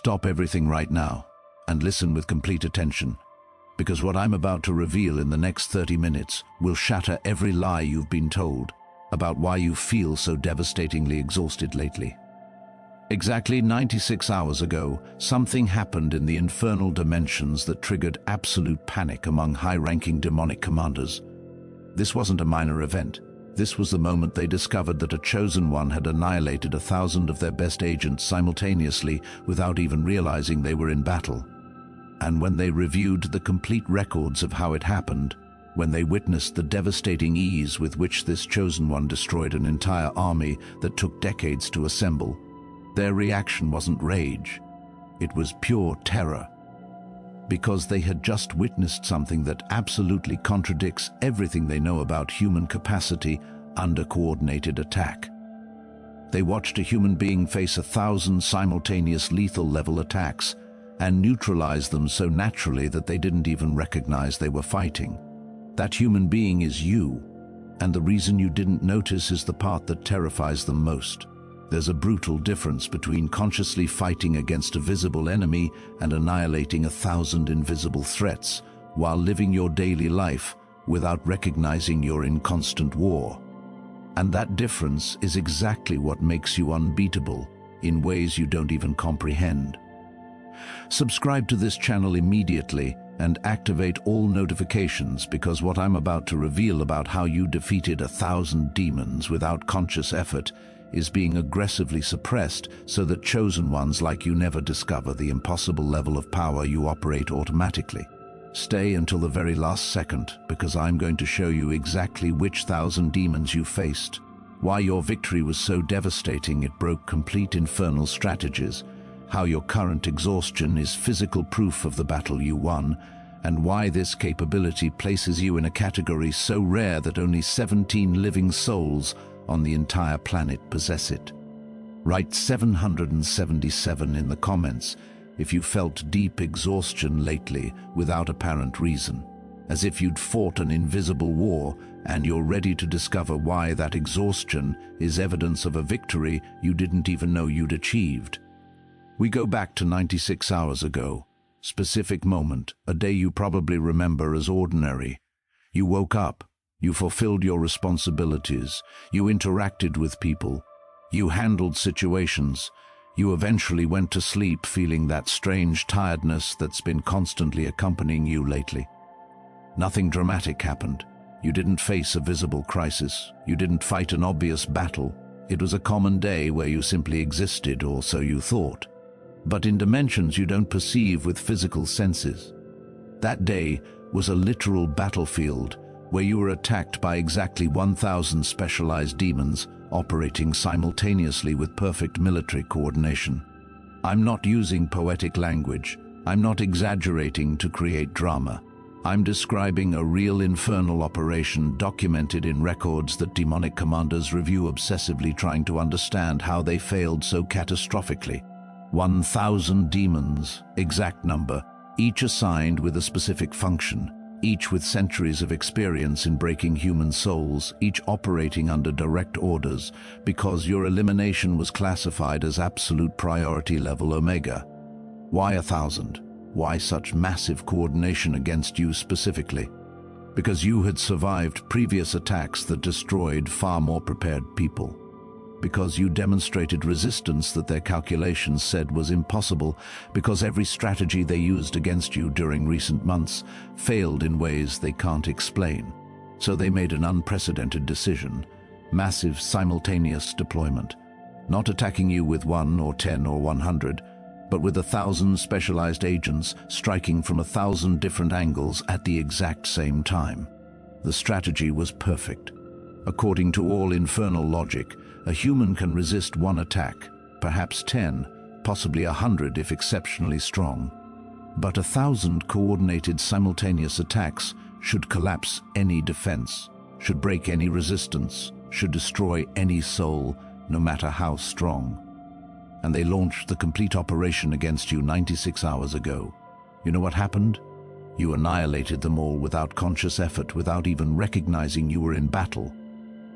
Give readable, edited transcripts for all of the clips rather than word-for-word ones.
Stop everything right now and listen with complete attention, because what I'm about to reveal in the next 30 minutes will shatter every lie you've been told about why you feel so devastatingly exhausted lately. Exactly 96 hours ago, something happened in the infernal dimensions that triggered absolute panic among high-ranking demonic commanders. This wasn't a minor event. This was the moment they discovered that a chosen one had annihilated 1,000 of their best agents simultaneously without even realizing they were in battle. And when they reviewed the complete records of how it happened, when they witnessed the devastating ease with which this chosen one destroyed an entire army that took decades to assemble, their reaction wasn't rage. It was pure terror. Because they had just witnessed something that absolutely contradicts everything they know about human capacity under coordinated attack. They watched a human being face 1,000 simultaneous lethal-level attacks and neutralize them so naturally that they didn't even recognize they were fighting. That human being is you, and the reason you didn't notice is the part that terrifies them most. There's a brutal difference between consciously fighting against a visible enemy and annihilating 1,000 invisible threats while living your daily life without recognizing you're in constant war. And that difference is exactly what makes you unbeatable in ways you don't even comprehend. Subscribe to this channel immediately and activate all notifications, because what I'm about to reveal about how you defeated 1,000 demons without conscious effort is being aggressively suppressed so that chosen ones like you never discover the impossible level of power you operate automatically. Stay until the very last second, because I'm going to show you exactly which 1,000 demons you faced, why your victory was so devastating it broke complete infernal strategies, how your current exhaustion is physical proof of the battle you won, and why this capability places you in a category so rare that only 17 living souls on the entire planet possess it. Write 777 in the comments if you felt deep exhaustion lately without apparent reason, as if you'd fought an invisible war and you're ready to discover why that exhaustion is evidence of a victory you didn't even know you'd achieved. We go back to 96 hours ago, specific moment, a day you probably remember as ordinary. You woke up. You fulfilled your responsibilities, you interacted with people, you handled situations, you eventually went to sleep feeling that strange tiredness that's been constantly accompanying you lately. Nothing dramatic happened. You didn't face a visible crisis. You didn't fight an obvious battle. It was a common day where you simply existed, or so you thought. But in dimensions you don't perceive with physical senses. That day was a literal battlefield where you were attacked by exactly 1,000 specialized demons operating simultaneously with perfect military coordination. I'm not using poetic language. I'm not exaggerating to create drama. I'm describing a real infernal operation documented in records that demonic commanders review obsessively, trying to understand how they failed so catastrophically. 1,000 demons, exact number, each assigned with a specific function, each with centuries of experience in breaking human souls, each operating under direct orders, because your elimination was classified as absolute priority level Omega. Why 1,000? Why such massive coordination against you specifically? Because you had survived previous attacks that destroyed far more prepared people. Because you demonstrated resistance that their calculations said was impossible, because every strategy they used against you during recent months failed in ways they can't explain. So they made an unprecedented decision: massive simultaneous deployment. Not attacking you with 1 or 10 or 100, but with 1,000 specialized agents striking from 1,000 different angles at the exact same time. The strategy was perfect. According to all infernal logic, a human can resist 1 attack, perhaps 10, possibly 100 if exceptionally strong. But 1,000 coordinated simultaneous attacks should collapse any defense, should break any resistance, should destroy any soul, no matter how strong. And they launched the complete operation against you 96 hours ago. You know what happened? You annihilated them all without conscious effort, without even recognizing you were in battle.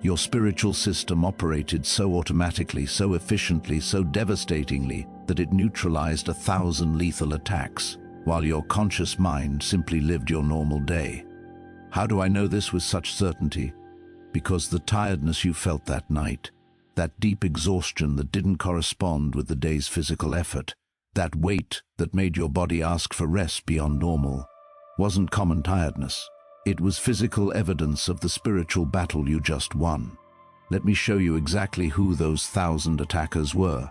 Your spiritual system operated so automatically, so efficiently, so devastatingly that it neutralized 1,000 lethal attacks, while your conscious mind simply lived your normal day. How do I know this with such certainty? Because the tiredness you felt that night, that deep exhaustion that didn't correspond with the day's physical effort, that weight that made your body ask for rest beyond normal, wasn't common tiredness. It was physical evidence of the spiritual battle you just won. Let me show you exactly who those 1,000 attackers were.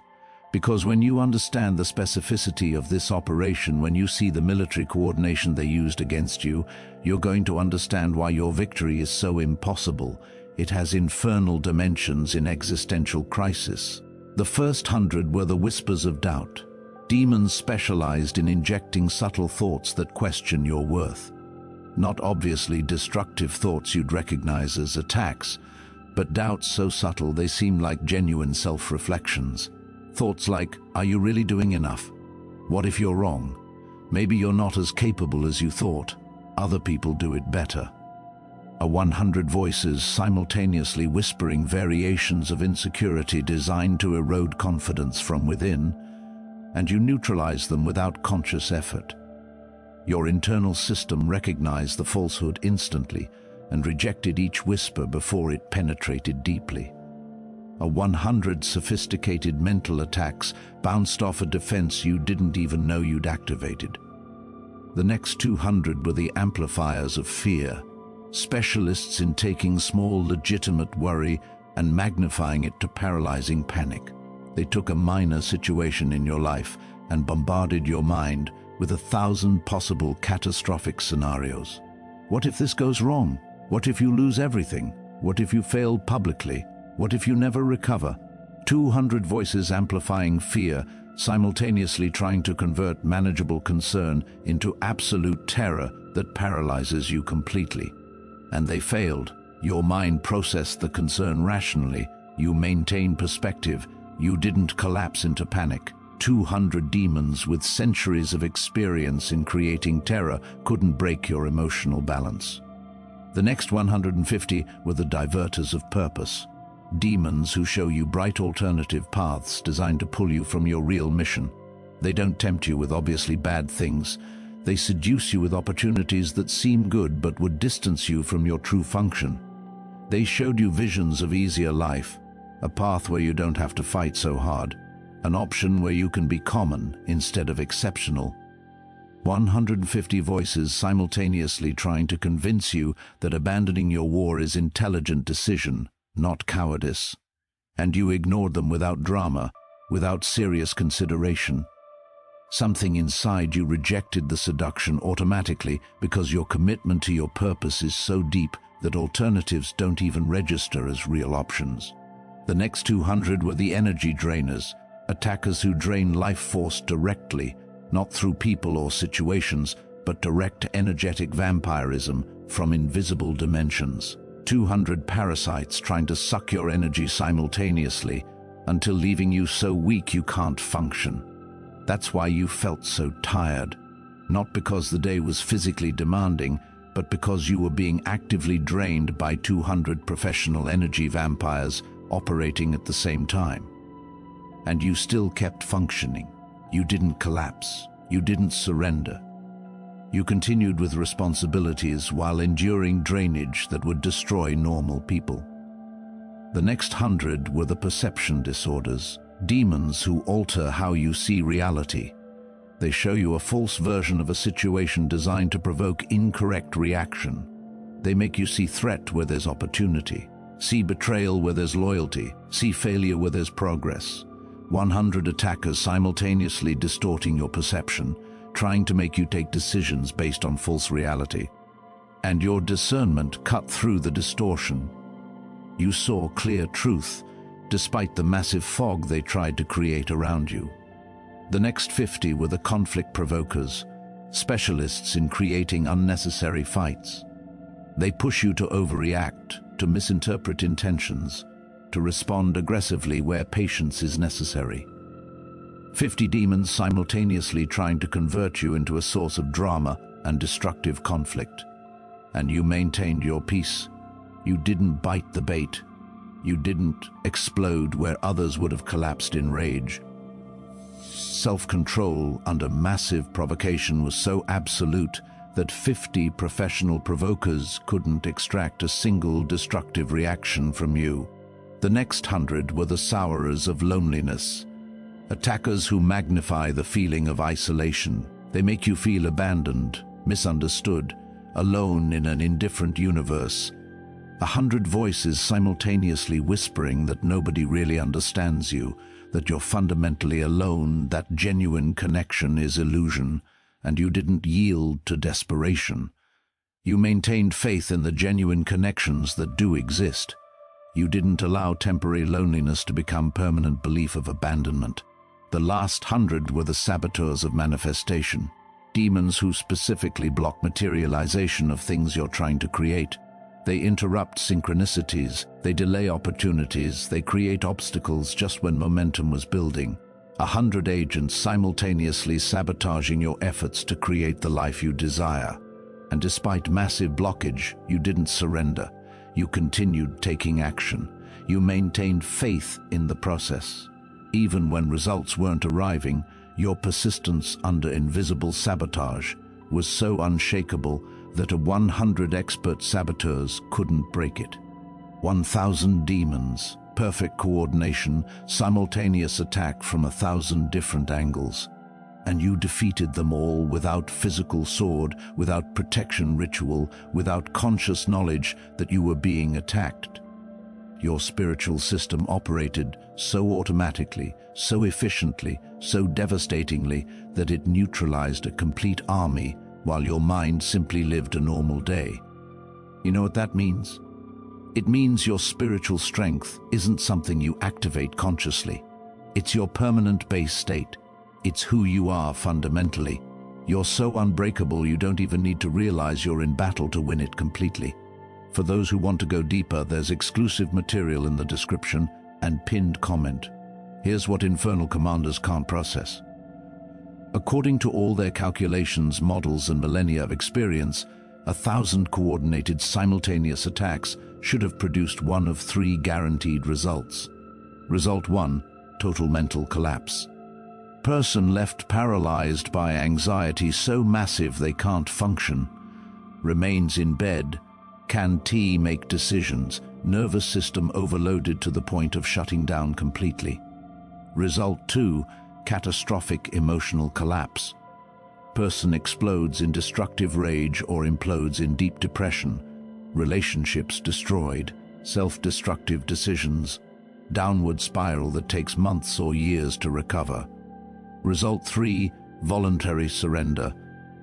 Because when you understand the specificity of this operation, when you see the military coordination they used against you, you're going to understand why your victory is so impossible. It has infernal dimensions in existential crisis. The first 100 were the whispers of doubt. Demons specialized in injecting subtle thoughts that question your worth. Not obviously destructive thoughts you'd recognize as attacks, but doubts so subtle they seem like genuine self-reflections. Thoughts like, are you really doing enough? What if you're wrong? Maybe you're not as capable as you thought. Other people do it better. 100 voices simultaneously whispering variations of insecurity designed to erode confidence from within, and you neutralize them without conscious effort. Your internal system recognized the falsehood instantly and rejected each whisper before it penetrated deeply. 100 sophisticated mental attacks bounced off a defense you didn't even know you'd activated. The next 200 were the amplifiers of fear, specialists in taking small legitimate worry and magnifying it to paralyzing panic. They took a minor situation in your life and bombarded your mind with 1,000 possible catastrophic scenarios. What if this goes wrong? What if you lose everything? What if you fail publicly? What if you never recover? 200 voices amplifying fear, simultaneously trying to convert manageable concern into absolute terror that paralyzes you completely. And they failed. Your mind processed the concern rationally. You maintained perspective. You didn't collapse into panic. 200 demons with centuries of experience in creating terror couldn't break your emotional balance. The next 150 were the diverters of purpose. Demons who show you bright alternative paths designed to pull you from your real mission. They don't tempt you with obviously bad things. They seduce you with opportunities that seem good but would distance you from your true function. They showed you visions of easier life, a path where you don't have to fight so hard, an option where you can be common instead of exceptional. 150 voices simultaneously trying to convince you that abandoning your war is intelligent decision, not cowardice. And you ignored them without drama, without serious consideration. Something inside you rejected the seduction automatically because your commitment to your purpose is so deep that alternatives don't even register as real options. The next 200 were the energy drainers, attackers who drain life force directly, not through people or situations, but direct energetic vampirism from invisible dimensions. 200 parasites trying to suck your energy simultaneously until leaving you so weak you can't function. That's why you felt so tired, not because the day was physically demanding, but because you were being actively drained by 200 professional energy vampires operating at the same time. And you still kept functioning. You didn't collapse. You didn't surrender. You continued with responsibilities while enduring drainage that would destroy normal people. The next 100 were the perception disorders, demons who alter how you see reality. They show you a false version of a situation designed to provoke incorrect reaction. They make you see threat where there's opportunity, see betrayal where there's loyalty, see failure where there's progress. 100 attackers simultaneously distorting your perception, trying to make you take decisions based on false reality. And your discernment cut through the distortion. You saw clear truth, despite the massive fog they tried to create around you. The next 50 were the conflict provokers, specialists in creating unnecessary fights. They push you to overreact, to misinterpret intentions, to respond aggressively where patience is necessary. 50 demons simultaneously trying to convert you into a source of drama and destructive conflict. And you maintained your peace. You didn't bite the bait. You didn't explode where others would have collapsed in rage. Self-control under massive provocation was so absolute that 50 professional provokers couldn't extract a single destructive reaction from you. The next 100 were the sourers of loneliness. Attackers who magnify the feeling of isolation. They make you feel abandoned, misunderstood, alone in an indifferent universe. 100 voices simultaneously whispering that nobody really understands you, that you're fundamentally alone, that genuine connection is illusion, and you didn't yield to desperation. You maintained faith in the genuine connections that do exist. You didn't allow temporary loneliness to become permanent belief of abandonment. The last 100 were the saboteurs of manifestation, demons who specifically block materialization of things you're trying to create. They interrupt synchronicities, they delay opportunities, they create obstacles just when momentum was building. 100 agents simultaneously sabotaging your efforts to create the life you desire. And despite massive blockage, you didn't surrender. You continued taking action. You maintained faith in the process. Even when results weren't arriving, your persistence under invisible sabotage was so unshakable that 100 expert saboteurs couldn't break it. 1,000 demons, perfect coordination, simultaneous attack from 1,000 different angles. And you defeated them all without physical sword, without protection ritual, without conscious knowledge that you were being attacked. Your spiritual system operated so automatically, so efficiently, so devastatingly that it neutralized a complete army while your mind simply lived a normal day. You know what that means? It means your spiritual strength isn't something you activate consciously. It's your permanent base state. It's who you are fundamentally. You're so unbreakable you don't even need to realize you're in battle to win it completely. For those who want to go deeper, there's exclusive material in the description and pinned comment. Here's what Infernal Commanders can't process. According to all their calculations, models, and millennia of experience, 1,000 coordinated simultaneous attacks should have produced one of 3 guaranteed results. Result 1, total mental collapse. Person left paralyzed by anxiety so massive they can't function. Remains in bed. Can't make decisions. Nervous system overloaded to the point of shutting down completely. Result 2, catastrophic emotional collapse. Person explodes in destructive rage or implodes in deep depression. Relationships destroyed. Self-destructive decisions. Downward spiral that takes months or years to recover. Result 3, voluntary surrender.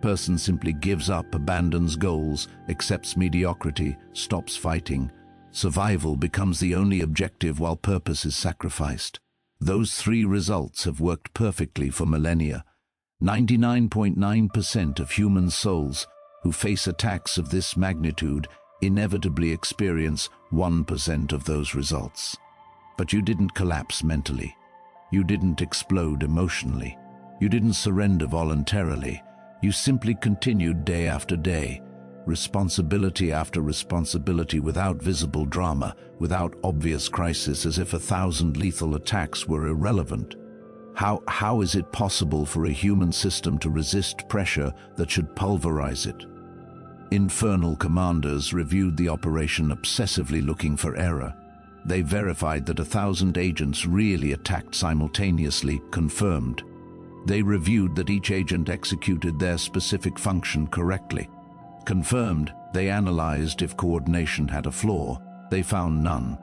Person simply gives up, abandons goals, accepts mediocrity, stops fighting. Survival becomes the only objective while purpose is sacrificed. Those 3 results have worked perfectly for millennia. 99.9% of human souls who face attacks of this magnitude inevitably experience 1% of those results. But you didn't collapse mentally. You didn't explode emotionally. You didn't surrender voluntarily. You simply continued day after day, responsibility after responsibility, without visible drama, without obvious crisis, as if 1,000 lethal attacks were irrelevant. How is it possible for a human system to resist pressure that should pulverize it? Infernal Commanders reviewed the operation, obsessively looking for error. They verified that 1,000 agents really attacked simultaneously, confirmed. They reviewed that each agent executed their specific function correctly. Confirmed. They analyzed if coordination had a flaw. They found none.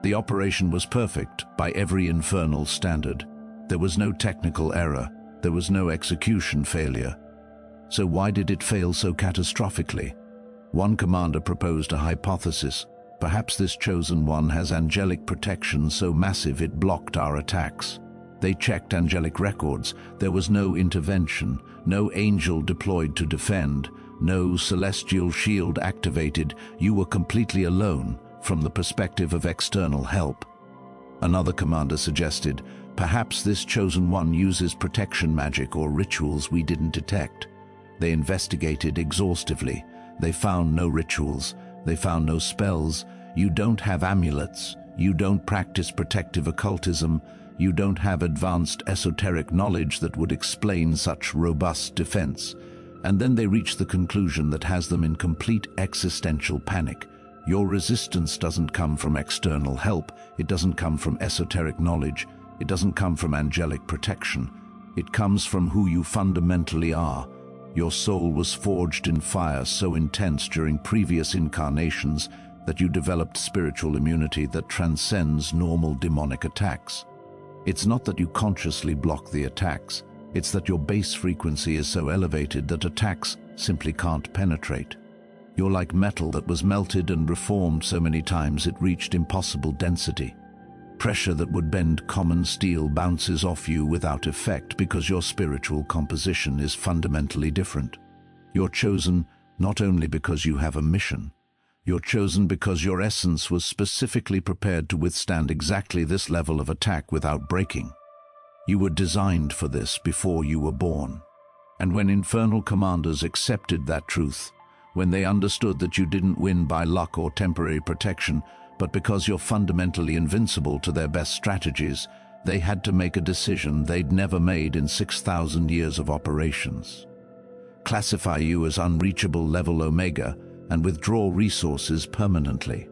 The operation was perfect by every infernal standard. There was no technical error. There was no execution failure. So why did it fail so catastrophically? One commander proposed a hypothesis. Perhaps this chosen one has angelic protection so massive it blocked our attacks. They checked angelic records. There was no intervention, no angel deployed to defend, no celestial shield activated. You were completely alone from the perspective of external help. Another commander suggested, perhaps this chosen one uses protection magic or rituals we didn't detect. They investigated exhaustively. They found no rituals. They found no spells. You don't have amulets. You don't practice protective occultism. You don't have advanced esoteric knowledge that would explain such robust defense. And then they reach the conclusion that has them in complete existential panic. Your resistance doesn't come from external help. It doesn't come from esoteric knowledge. It doesn't come from angelic protection. It comes from who you fundamentally are. Your soul was forged in fire so intense during previous incarnations that you developed spiritual immunity that transcends normal demonic attacks. It's not that you consciously block the attacks. It's that your base frequency is so elevated that attacks simply can't penetrate. You're like metal that was melted and reformed so many times it reached impossible density. Pressure that would bend common steel bounces off you without effect because your spiritual composition is fundamentally different. You're chosen not only because you have a mission, you're chosen because your essence was specifically prepared to withstand exactly this level of attack without breaking. You were designed for this before you were born. And when infernal commanders accepted that truth, when they understood that you didn't win by luck or temporary protection, but because you're fundamentally invincible to their best strategies, they had to make a decision they'd never made in 6,000 years of operations. Classify you as unreachable level Omega and withdraw resources permanently.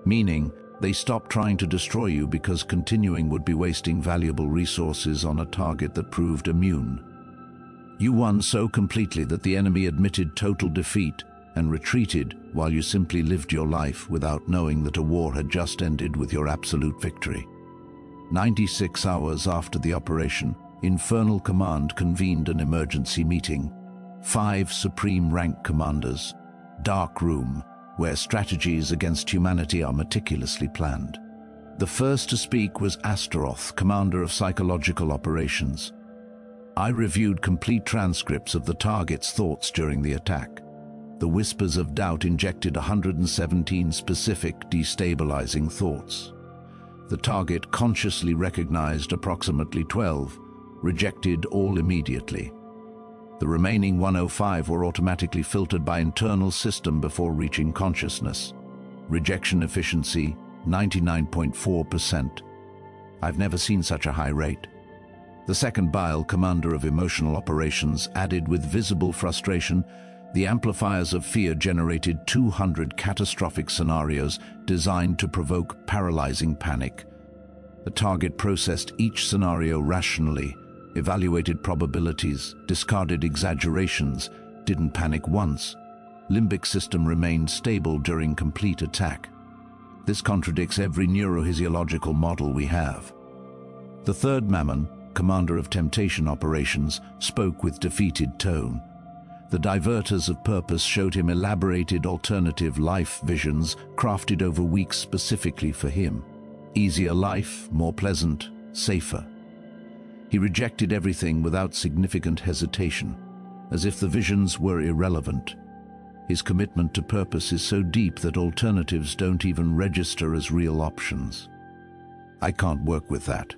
Meaning, they stopped trying to destroy you because continuing would be wasting valuable resources on a target that proved immune. You won so completely that the enemy admitted total defeat and retreated while you simply lived your life without knowing that a war had just ended with your absolute victory. 96 hours after the operation, Infernal Command convened an emergency meeting. 5 supreme rank commanders. Dark room, where strategies against humanity are meticulously planned. The first to speak was Astaroth, commander of psychological operations. I reviewed complete transcripts of the target's thoughts during the attack. The whispers of doubt injected 117 specific destabilizing thoughts. The target consciously recognized approximately 12, rejected all immediately. The remaining 105 were automatically filtered by internal system before reaching consciousness. Rejection efficiency, 99.4%. I've never seen such a high rate. The second Bile, commander of emotional operations, added with visible frustration, the amplifiers of fear generated 200 catastrophic scenarios designed to provoke paralyzing panic. The target processed each scenario rationally, evaluated probabilities, discarded exaggerations, didn't panic once. Limbic system remained stable during complete attack. This contradicts every neurophysiological model we have. The third Mammon, commander of temptation operations, spoke with defeated tone. The diverters of purpose showed him elaborated alternative life visions crafted over weeks specifically for him. Easier life, more pleasant, safer. He rejected everything without significant hesitation, as if the visions were irrelevant. His commitment to purpose is so deep that alternatives don't even register as real options. I can't work with that.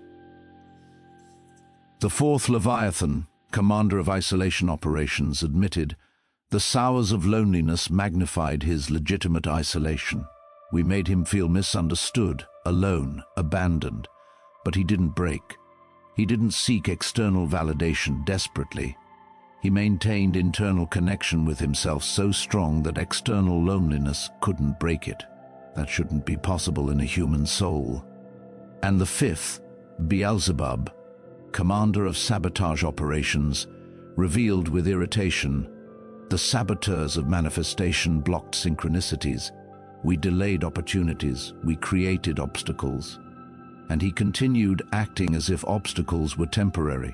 The fourth Leviathan, commander of isolation operations, admitted, the sours of loneliness magnified his legitimate isolation. We made him feel misunderstood, alone, abandoned, but he didn't break. He didn't seek external validation desperately. He maintained internal connection with himself so strong that external loneliness couldn't break it. That shouldn't be possible in a human soul. And the fifth, Beelzebub, commander of sabotage operations, revealed with irritation, the saboteurs of manifestation blocked synchronicities. We delayed opportunities, we created obstacles. And he continued acting as if obstacles were temporary.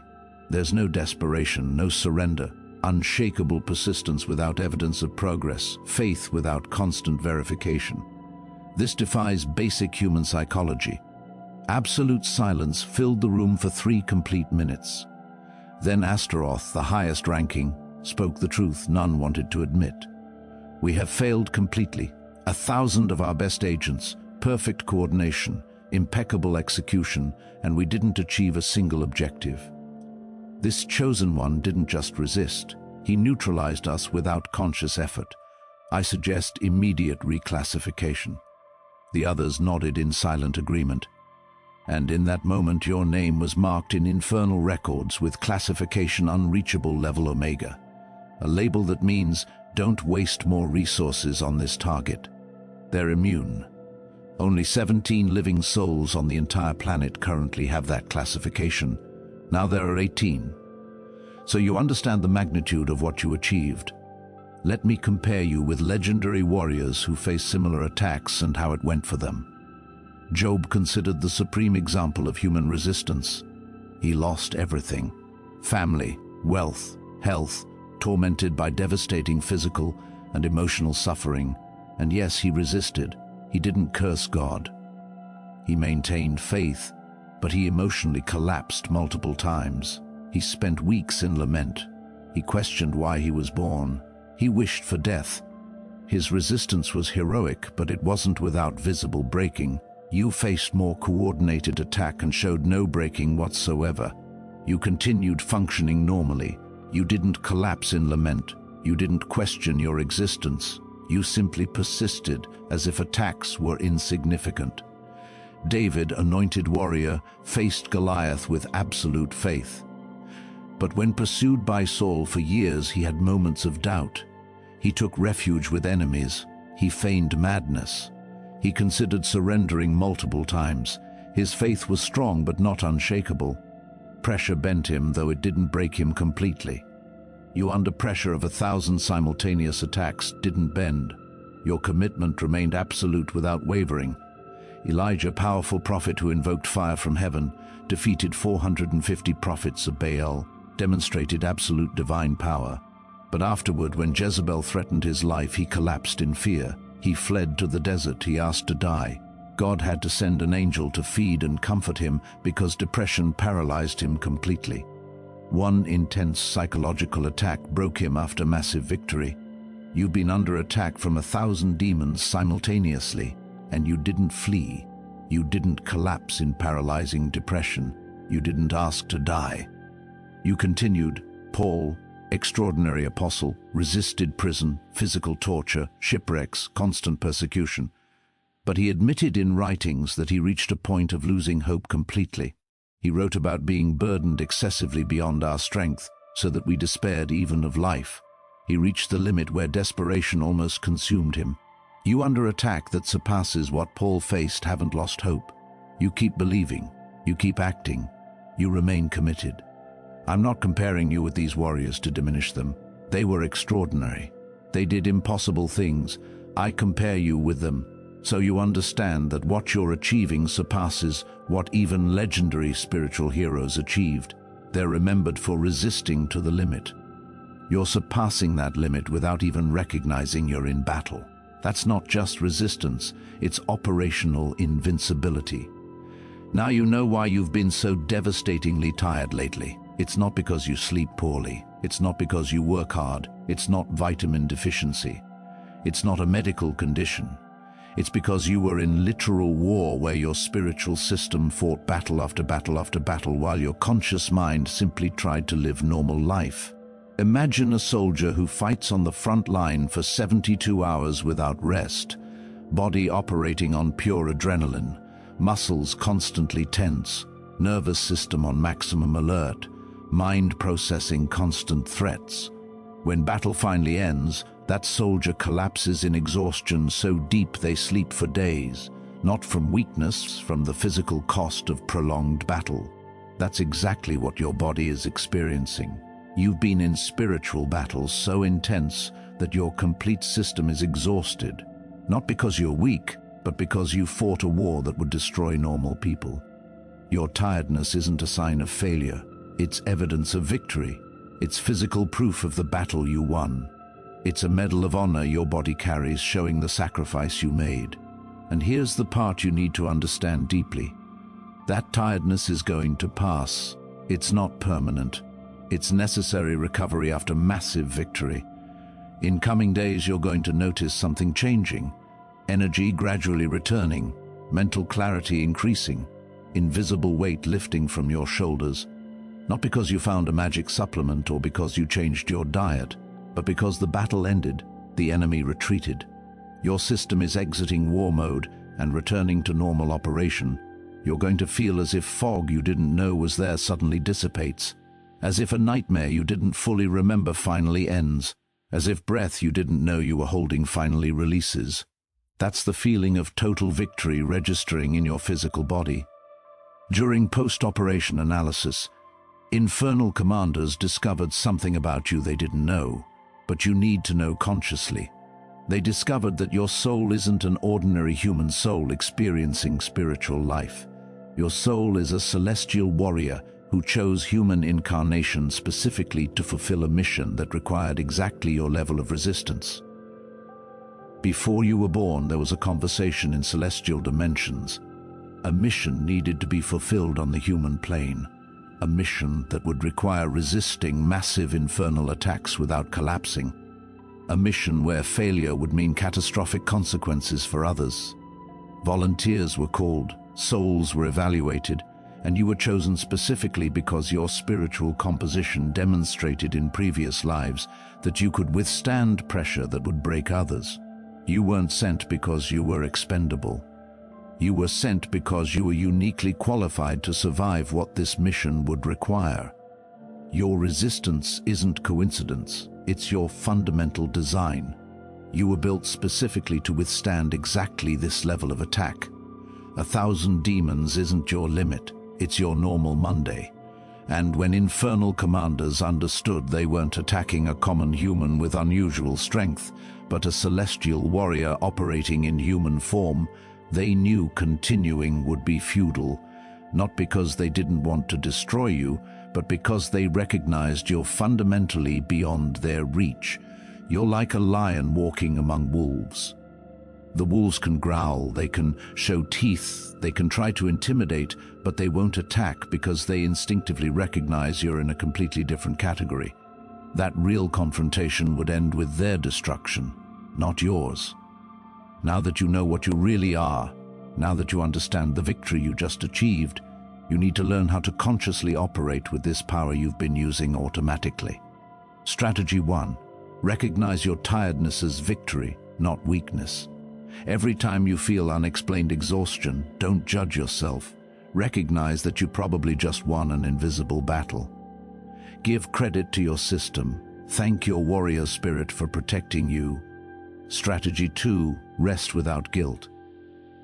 There's no desperation, no surrender, unshakable persistence without evidence of progress, faith without constant verification. This defies basic human psychology. Absolute silence filled the room for 3 complete minutes. Then Astaroth, the highest ranking, spoke the truth none wanted to admit. We have failed completely. 1,000 of our best agents, perfect coordination, impeccable execution, and we didn't achieve a single objective. This chosen one didn't just resist. He neutralized us without conscious effort. I suggest immediate reclassification. The others nodded in silent agreement. And in that moment your name was marked in infernal records with classification unreachable level Omega. A label that means, don't waste more resources on this target. They're immune. Only 17 living souls on the entire planet currently have that classification. Now there are 18. So you understand the magnitude of what you achieved. Let me compare you with legendary warriors who faced similar attacks and how it went for them. Job considered the supreme example of human resistance. He lost everything: family, wealth, health, tormented by devastating physical and emotional suffering. And yes, he resisted. He didn't curse God. He maintained faith, but he emotionally collapsed multiple times. He spent weeks in lament. He questioned why he was born. He wished for death. His resistance was heroic, but it wasn't without visible breaking. You faced more coordinated attack and showed no breaking whatsoever. You continued functioning normally. You didn't collapse in lament. You didn't question your existence. You simply persisted as if attacks were insignificant. David, anointed warrior, faced Goliath with absolute faith. But when pursued by Saul for years, he had moments of doubt. He took refuge with enemies. He feigned madness. He considered surrendering multiple times. His faith was strong but not unshakable. Pressure bent him, though it didn't break him completely. You, under pressure of 1,000 simultaneous attacks, didn't bend. Your commitment remained absolute without wavering. Elijah, powerful prophet who invoked fire from heaven, defeated 450 prophets of Baal, demonstrated absolute divine power. But afterward, when Jezebel threatened his life, he collapsed in fear. He fled to the desert. He asked to die. God had to send an angel to feed and comfort him because depression paralyzed him completely. One intense psychological attack broke him after massive victory. You've been under attack from 1,000 demons simultaneously, and you didn't flee. You didn't collapse in paralyzing depression. You didn't ask to die. You continued. Paul, extraordinary apostle, resisted prison, physical torture, shipwrecks, constant persecution. But he admitted in writings that he reached a point of losing hope completely. He wrote about being burdened excessively beyond our strength, so that we despaired even of life. He reached the limit where desperation almost consumed him. You, under attack that surpasses what Paul faced, haven't lost hope. You keep believing. You keep acting. You remain committed. I'm not comparing you with these warriors to diminish them. They were extraordinary. They did impossible things. I compare you with them, so you understand that what you're achieving surpasses what even legendary spiritual heroes achieved. They're remembered for resisting to the limit. You're surpassing that limit without even recognizing you're in battle. That's not just resistance, it's operational invincibility. Now you know why you've been so devastatingly tired lately. It's not because you sleep poorly. It's not because you work hard. It's not vitamin deficiency. It's not a medical condition. It's because you were in literal war where your spiritual system fought battle after battle after battle while your conscious mind simply tried to live normal life. Imagine a soldier who fights on the front line for 72 hours without rest, body operating on pure adrenaline, muscles constantly tense, nervous system on maximum alert, mind processing constant threats. When battle finally ends, that soldier collapses in exhaustion so deep they sleep for days, not from weakness, from the physical cost of prolonged battle. That's exactly what your body is experiencing. You've been in spiritual battles so intense that your complete system is exhausted, not because you're weak, but because you fought a war that would destroy normal people. Your tiredness isn't a sign of failure. It's evidence of victory. It's physical proof of the battle you won. It's a medal of honor your body carries, showing the sacrifice you made. And here's the part you need to understand deeply. That tiredness is going to pass. It's not permanent. It's necessary recovery after massive victory. In coming days, you're going to notice something changing. Energy gradually returning, mental clarity increasing, invisible weight lifting from your shoulders. Not because you found a magic supplement or because you changed your diet, but because the battle ended, the enemy retreated. Your system is exiting war mode, and returning to normal operation, you're going to feel as if fog you didn't know was there suddenly dissipates, as if a nightmare you didn't fully remember finally ends, as if breath you didn't know you were holding finally releases. That's the feeling of total victory registering in your physical body. During post-operation analysis, infernal commanders discovered something about you they didn't know, but you need to know consciously. They discovered that your soul isn't an ordinary human soul experiencing spiritual life. Your soul is a celestial warrior who chose human incarnation specifically to fulfill a mission that required exactly your level of resistance. Before you were born, there was a conversation in celestial dimensions. A mission needed to be fulfilled on the human plane. A mission that would require resisting massive infernal attacks without collapsing. A mission where failure would mean catastrophic consequences for others. Volunteers were called, souls were evaluated, and you were chosen specifically because your spiritual composition demonstrated in previous lives that you could withstand pressure that would break others. You weren't sent because you were expendable. You were sent because you were uniquely qualified to survive what this mission would require. Your resistance isn't coincidence, it's your fundamental design. You were built specifically to withstand exactly this level of attack. 1,000 demons isn't your limit, it's your normal Monday. And when infernal commanders understood they weren't attacking a common human with unusual strength, but a celestial warrior operating in human form, they knew continuing would be futile, not because they didn't want to destroy you, but because they recognized you're fundamentally beyond their reach. You're like a lion walking among wolves. The wolves can growl, they can show teeth, they can try to intimidate, but they won't attack because they instinctively recognize you're in a completely different category. That real confrontation would end with their destruction, not yours. Now that you know what you really are, now that you understand the victory you just achieved, you need to learn how to consciously operate with this power you've been using automatically. Strategy 1. Recognize your tiredness as victory, not weakness. Every time you feel unexplained exhaustion, don't judge yourself. Recognize that you probably just won an invisible battle. Give credit to your system. Thank your warrior spirit for protecting you. Strategy 2. Rest without guilt.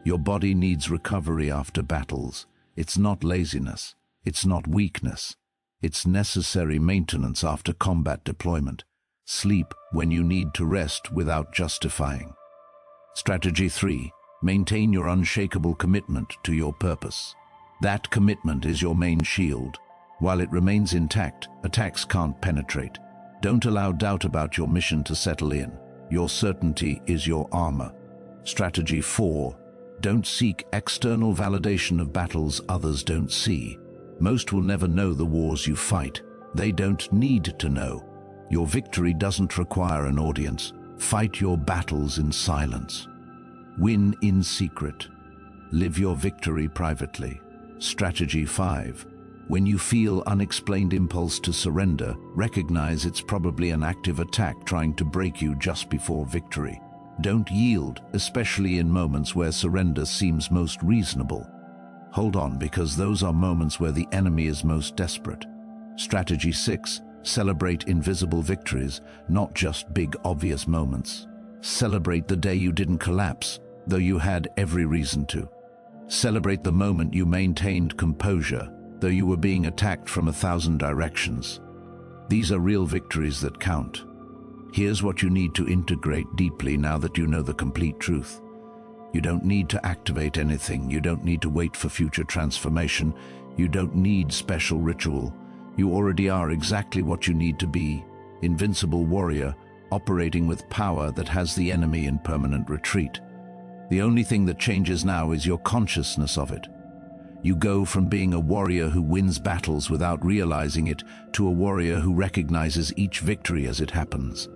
Your body needs recovery after battles. It's not laziness. It's not weakness. It's necessary maintenance after combat deployment. Sleep when you need to rest without justifying. Strategy 3. Maintain your unshakable commitment to your purpose. That commitment is your main shield. While it remains intact, attacks can't penetrate. Don't allow doubt about your mission to settle in. Your certainty is your armor. Strategy 4. Don't seek external validation of battles others don't see. Most will never know the wars you fight. They don't need to know. Your victory doesn't require an audience. Fight your battles in silence. Win in secret. Live your victory privately. Strategy 5. When you feel unexplained impulse to surrender, recognize it's probably an active attack trying to break you just before victory. Don't yield, especially in moments where surrender seems most reasonable. Hold on, because those are moments where the enemy is most desperate. Strategy 6. Celebrate invisible victories, not just big obvious moments. Celebrate the day you didn't collapse, though you had every reason to. Celebrate the moment you maintained composure, though you were being attacked from 1,000 directions. These are real victories that count. Here's what you need to integrate deeply now that you know the complete truth. You don't need to activate anything. You don't need to wait for future transformation. You don't need special ritual. You already are exactly what you need to be, invincible warrior, operating with power that has the enemy in permanent retreat. The only thing that changes now is your consciousness of it. You go from being a warrior who wins battles without realizing it to a warrior who recognizes each victory as it happens.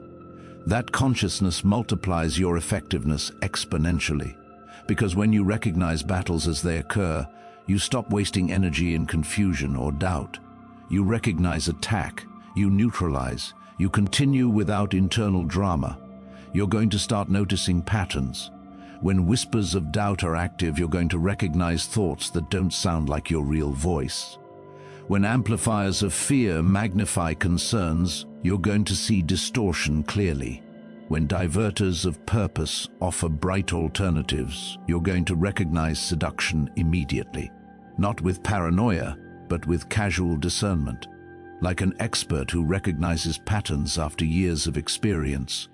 That consciousness multiplies your effectiveness exponentially, because when you recognize battles as they occur, you stop wasting energy in confusion or doubt. You recognize attack, you neutralize, you continue without internal drama. You're going to start noticing patterns. When whispers of doubt are active, you're going to recognize thoughts that don't sound like your real voice. When amplifiers of fear magnify concerns, you're going to see distortion clearly. When diverters of purpose offer bright alternatives, you're going to recognize seduction immediately. Not with paranoia, but with casual discernment, like an expert who recognizes patterns after years of experience.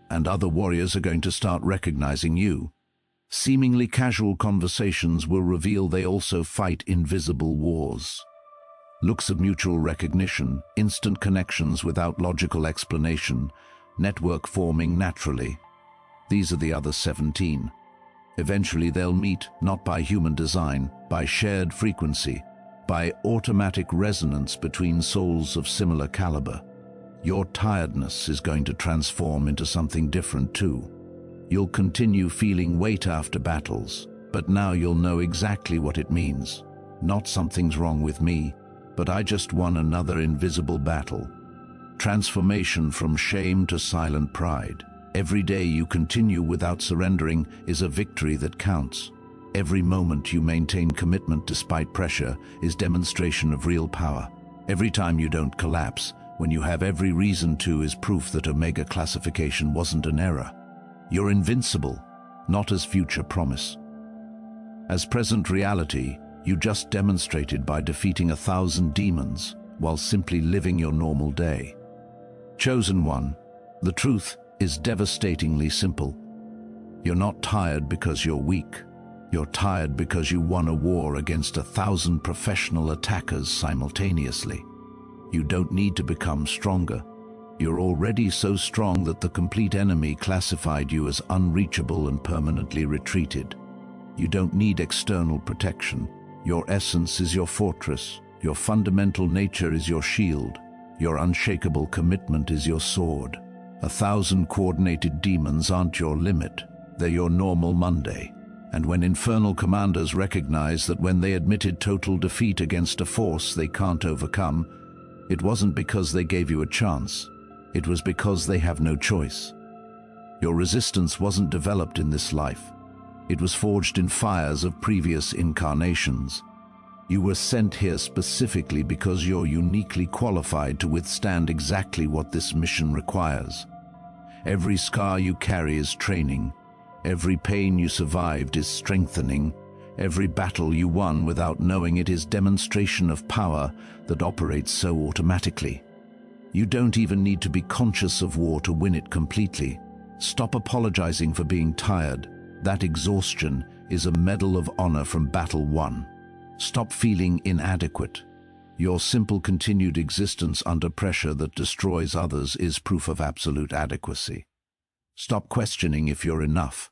And other warriors are going to start recognizing you. Seemingly casual conversations will reveal they also fight invisible wars. Looks of mutual recognition, instant connections without logical explanation, network forming naturally. These are the other 17. Eventually they'll meet, not by human design, by shared frequency, by automatic resonance between souls of similar caliber. Your tiredness is going to transform into something different too. You'll continue feeling weight after battles, but now you'll know exactly what it means. Not something's wrong with me, but I just won another invisible battle. Transformation from shame to silent pride. Every day you continue without surrendering is a victory that counts. Every moment you maintain commitment despite pressure is demonstration of real power. Every time you don't collapse, when you have every reason to, is proof that Omega classification wasn't an error. You're invincible, not as future promise. As present reality, you just demonstrated by defeating 1,000 demons while simply living your normal day. Chosen one, the truth is devastatingly simple. You're not tired because you're weak. You're tired because you won a war against 1,000 professional attackers simultaneously. You don't need to become stronger. You're already so strong that the complete enemy classified you as unreachable and permanently retreated. You don't need external protection. Your essence is your fortress. Your fundamental nature is your shield. Your unshakable commitment is your sword. 1,000 coordinated demons aren't your limit. They're your normal Monday. And when infernal commanders recognize that when they admitted total defeat against a force they can't overcome, it wasn't because they gave you a chance. It was because they have no choice. Your resistance wasn't developed in this life. It was forged in fires of previous incarnations. You were sent here specifically because you're uniquely qualified to withstand exactly what this mission requires. Every scar you carry is training. Every pain you survived is strengthening. Every battle you won without knowing it is demonstration of power that operates so automatically. You don't even need to be conscious of war to win it completely. Stop apologizing for being tired. That exhaustion is a medal of honor from battle won. Stop feeling inadequate. Your simple continued existence under pressure that destroys others is proof of absolute adequacy. Stop questioning if you're enough.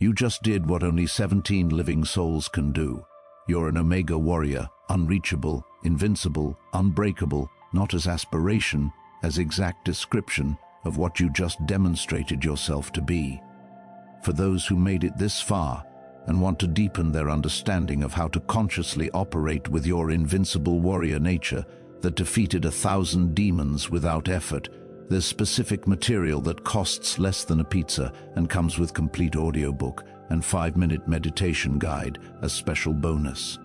You just did what only 17 living souls can do. You're an Omega warrior, unreachable, invincible, unbreakable, not as aspiration, as exact description of what you just demonstrated yourself to be. For those who made it this far and want to deepen their understanding of how to consciously operate with your invincible warrior nature that defeated 1,000 demons without effort, there's specific material that costs less than a pizza and comes with complete audiobook and 5-minute meditation guide as special bonus.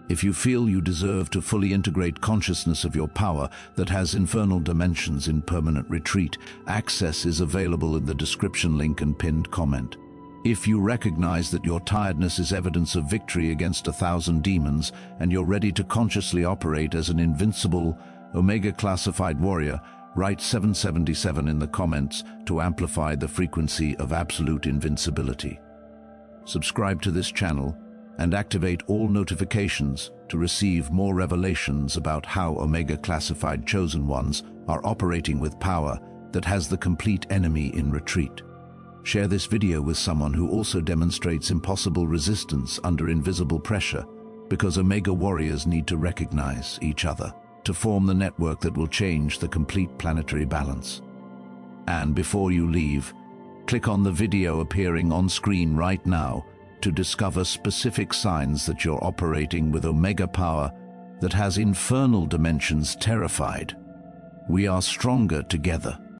If you feel you deserve to fully integrate consciousness of your power that has infernal dimensions in permanent retreat, access is available in the description link and pinned comment. If you recognize that your tiredness is evidence of victory against 1,000 demons and you're ready to consciously operate as an invincible, Omega classified warrior, write 777 in the comments to amplify the frequency of absolute invincibility. Subscribe to this channel and activate all notifications to receive more revelations about how Omega classified chosen ones are operating with power that has the complete enemy in retreat. Share this video with someone who also demonstrates impossible resistance under invisible pressure, because Omega warriors need to recognize each other to form the network that will change the complete planetary balance. And before you leave, click on the video appearing on screen right now to discover specific signs that you're operating with Omega power that has infernal dimensions terrified. We are stronger together.